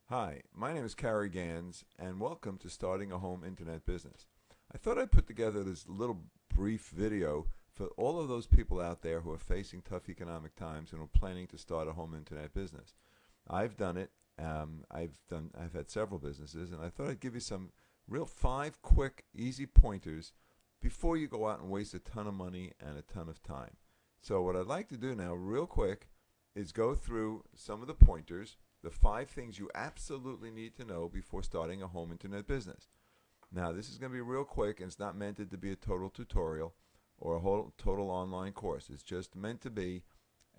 Hi, my name is Cary Gans, and welcome to Starting a Home Internet Business. I thought I'd put together this little brief video for all of those people out there who are facing tough economic times and are planning to start a home internet business. I've done it. I've had several businesses, and I thought I'd give you some real 5 quick, easy pointers before you go out and waste a ton of money and a ton of time. So what I'd like to do now, real quick, is go through some of the pointers, the 5 things you absolutely need to know before starting a home internet business. Now, this is going to be real quick, and it's not meant to be a total tutorial or a whole total online course. It's just meant to be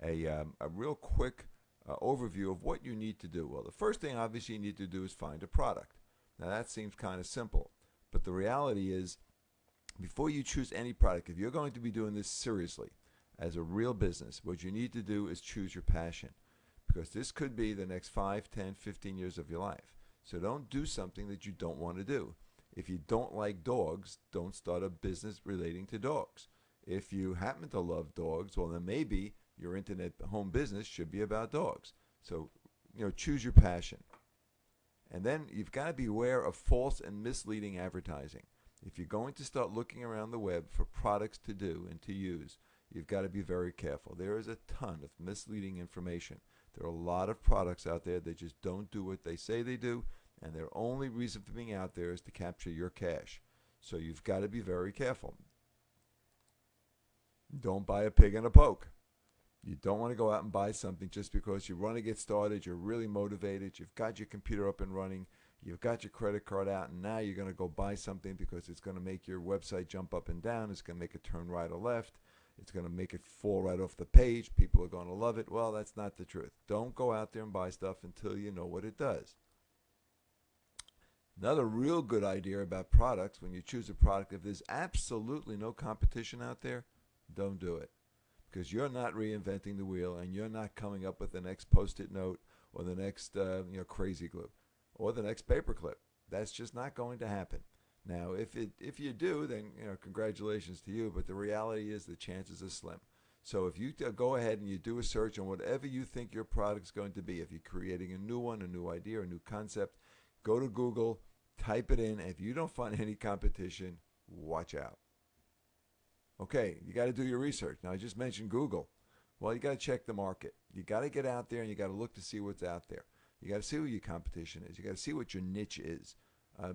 a real quick overview of what you need to do. Well, the first thing obviously you need to do is find a product. Now, that seems kind of simple, but the reality is, before you choose any product, if you're going to be doing this seriously as a real business, what you need to do is choose your passion, because this could be the next 5, 10, 15 years of your life. So don't do something that you don't want to do. If you don't like dogs, don't start a business relating to dogs. If you happen to love dogs, well, then maybe your internet home business should be about dogs. So, choose your passion. And then you've got to be aware of false and misleading advertising. If you're going to start looking around the web for products to do and to use, you've got to be very careful. There is a ton of misleading information. There are a lot of products out there that just don't do what they say they do, and their only reason for being out there is to capture your cash. So you've got to be very careful. Don't buy a pig in a poke. You don't want to go out and buy something just because you want to get started, you're really motivated, you've got your computer up and running, you've got your credit card out, and now you're going to go buy something because it's going to make your website jump up and down, it's going to make it turn right or left, it's going to make it fall right off the page, people are going to love it. Well, that's not the truth. Don't go out there and buy stuff until you know what it does. Another real good idea about products, when you choose a product, if there's absolutely no competition out there, don't do it. Because you're not reinventing the wheel, and you're not coming up with the next post-it note or the next crazy glue or the next paperclip. That's just not going to happen. Now, if you do, then congratulations to you. But the reality is the chances are slim. So if you go ahead and you do a search on whatever you think your product is going to be, if you're creating a new one, a new idea, a new concept, go to Google, type it in. If you don't find any competition, watch out. Okay, you got to do your research. Now, I just mentioned Google. Well, you got to check the market. You got to get out there and you got to look to see what's out there. You got to see who your competition is. You got to see what your niche is.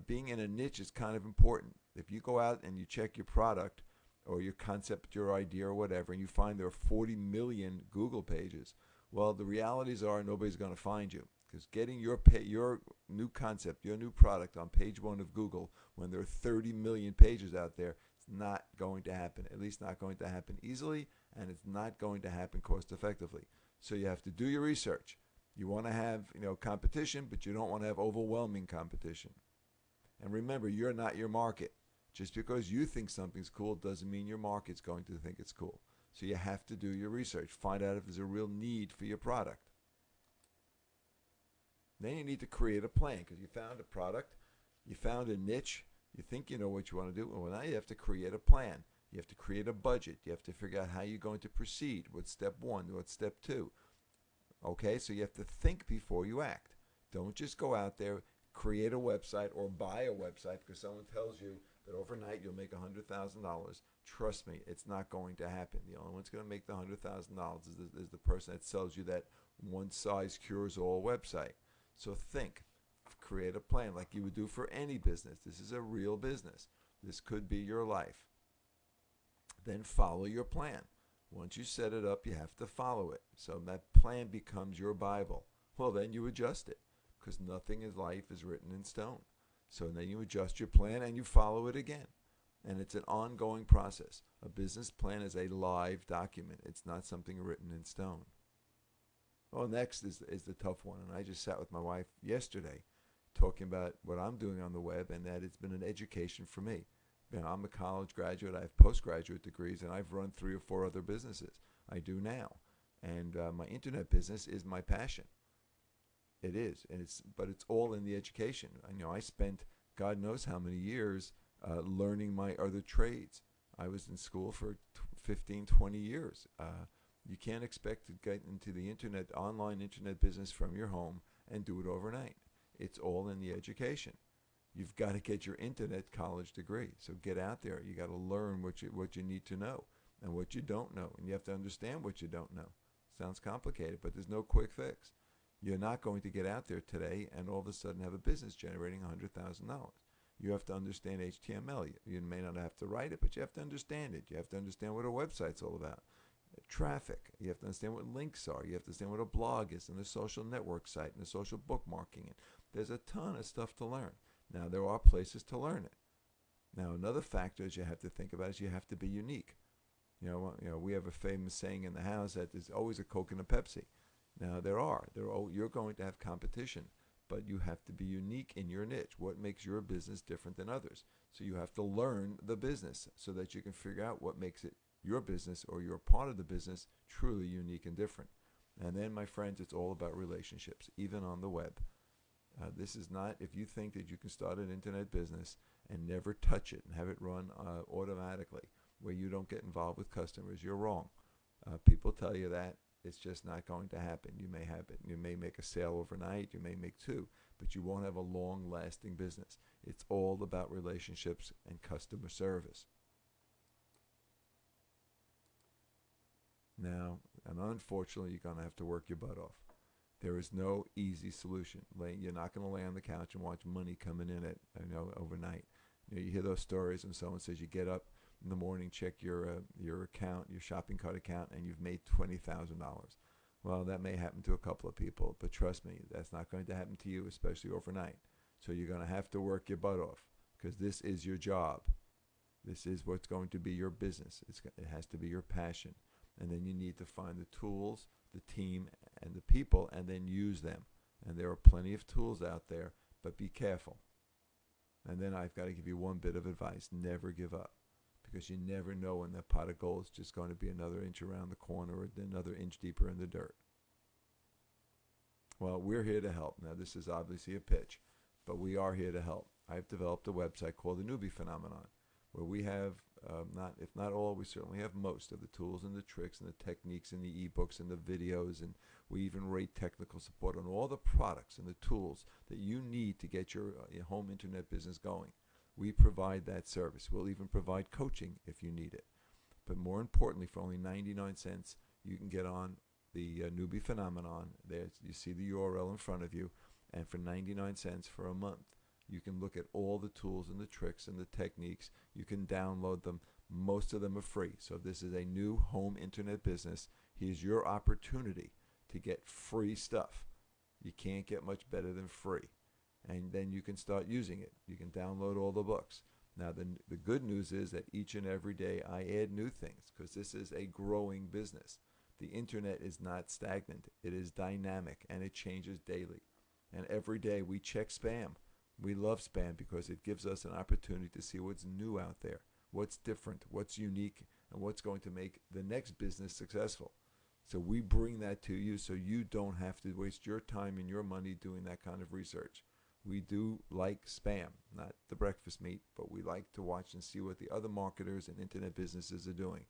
Being in a niche is kind of important. If you go out and you check your product or your concept, your idea or whatever, and you find there are 40 million Google pages, well, the realities are nobody's going to find you, because getting your new concept, your new product on page 1 of Google when there are 30 million pages out there, it's not going to happen. At least not going to happen easily, and it's not going to happen cost effectively. So you have to do your research. You want to have competition, but you don't want to have overwhelming competition. And remember, you're not your market. Just because you think something's cool doesn't mean your market's going to think it's cool. So you have to do your research. Find out if there's a real need for your product. Then you need to create a plan, because you found a product, you found a niche, you think you know what you want to do. Well, now you have to create a plan. You have to create a budget. You have to figure out how you're going to proceed. What's step 1? What's step 2? Okay, so you have to think before you act. Don't just go out there, create a website or buy a website because someone tells you that overnight you'll make $100,000. Trust me, it's not going to happen. The only one's going to make the $100,000 is the person that sells you that one size cures all website. So think, create a plan like you would do for any business. This is a real business. This could be your life. Then follow your plan. Once you set it up, you have to follow it. So that plan becomes your Bible. Well, then you adjust it, because nothing in life is written in stone. So then you adjust your plan and you follow it again. And it's an ongoing process. A business plan is a live document. It's not something written in stone. Well, next is the tough one. And I just sat with my wife yesterday talking about what I'm doing on the web, and that it's been an education for me. I'm a college graduate. I have postgraduate degrees, and I've run 3 or 4 other businesses. I do now. And my internet business is my passion. It is, and but it's all in the education. I spent God knows how many years learning my other trades. I was in school for 15, 20 years. You can't expect to get into the online internet business from your home and do it overnight. it's all in the education. You've got to get your internet college degree. So get out there. You got to learn what you need to know and what you don't know. And you have to understand what you don't know. Sounds complicated, but there's no quick fix. You're not going to get out there today and all of a sudden have a business generating $100,000. You have to understand HTML. You may not have to write it, but you have to understand it. You have to understand what a website's all about. Traffic. You have to understand what links are. You have to understand what a blog is and a social network site and a social bookmarking. And there's a ton of stuff to learn. Now, there are places to learn it. Now, another factor that you have to think about is you have to be unique. You know, we have a famous saying in the house that there's always a Coke and a Pepsi. Now, you're going to have competition, but you have to be unique in your niche. What makes your business different than others? So you have to learn the business so that you can figure out what makes it your business or your part of the business truly unique and different. And then, my friends, it's all about relationships, even on the web. This is not, if you think that you can start an internet business and never touch it and have it run automatically where you don't get involved with customers, you're wrong. People tell you that. It's just not going to happen. You may have it. You may make a sale overnight. You may make two, but you won't have a long-lasting business. It's all about relationships and customer service. Now, and unfortunately, you're going to have to work your butt off. There is no easy solution. You're not going to lay on the couch and watch money coming in overnight. You hear those stories, and someone says you get up in the morning, check your account, your shopping cart account, and you've made $20,000. Well, that may happen to a couple of people, but trust me, that's not going to happen to you, especially overnight. So you're going to have to work your butt off because this is your job. This is what's going to be your business. It has to be your passion. And then you need to find the tools, the team, and the people, and then use them. And there are plenty of tools out there, but be careful. And then I've got to give you one bit of advice. Never give up. Because you never know when that pot of gold is just going to be another inch around the corner or another inch deeper in the dirt. Well, we're here to help. Now, this is obviously a pitch, but we are here to help. I've developed a website called the Newbie Phenomenon, where we have, if not all, we certainly have most of the tools and the tricks and the techniques and the ebooks and the videos, and we even rate technical support on all the products and the tools that you need to get your home internet business going. We provide that service. We'll even provide coaching if you need it. But more importantly, for only 99 cents, you can get on the Newbie Phenomenon. There, you see the URL in front of you. And for 99 cents for a month, you can look at all the tools and the tricks and the techniques. You can download them. Most of them are free. So if this is a new home internet business, here's your opportunity to get free stuff. You can't get much better than free. And then you can start using it. You can download all the books. Now, the good news is that each and every day I add new things because this is a growing business. The internet is not stagnant. It is dynamic, and it changes daily. And every day we check spam. We love spam because it gives us an opportunity to see what's new out there, what's different, what's unique, and what's going to make the next business successful. So we bring that to you so you don't have to waste your time and your money doing that kind of research. We do like spam, not the breakfast meat, but we like to watch and see what the other marketers and internet businesses are doing.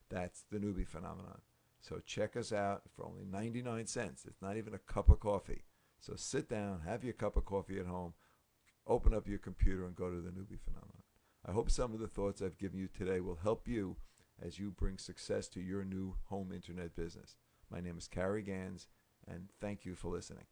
That's the Newbie Phenomenon. So check us out for only 99 cents. It's not even a cup of coffee. So sit down, have your cup of coffee at home, open up your computer, and go to the Newbie Phenomenon. I hope some of the thoughts I've given you today will help you as you bring success to your new home internet business. My name is Cary Gans, and thank you for listening.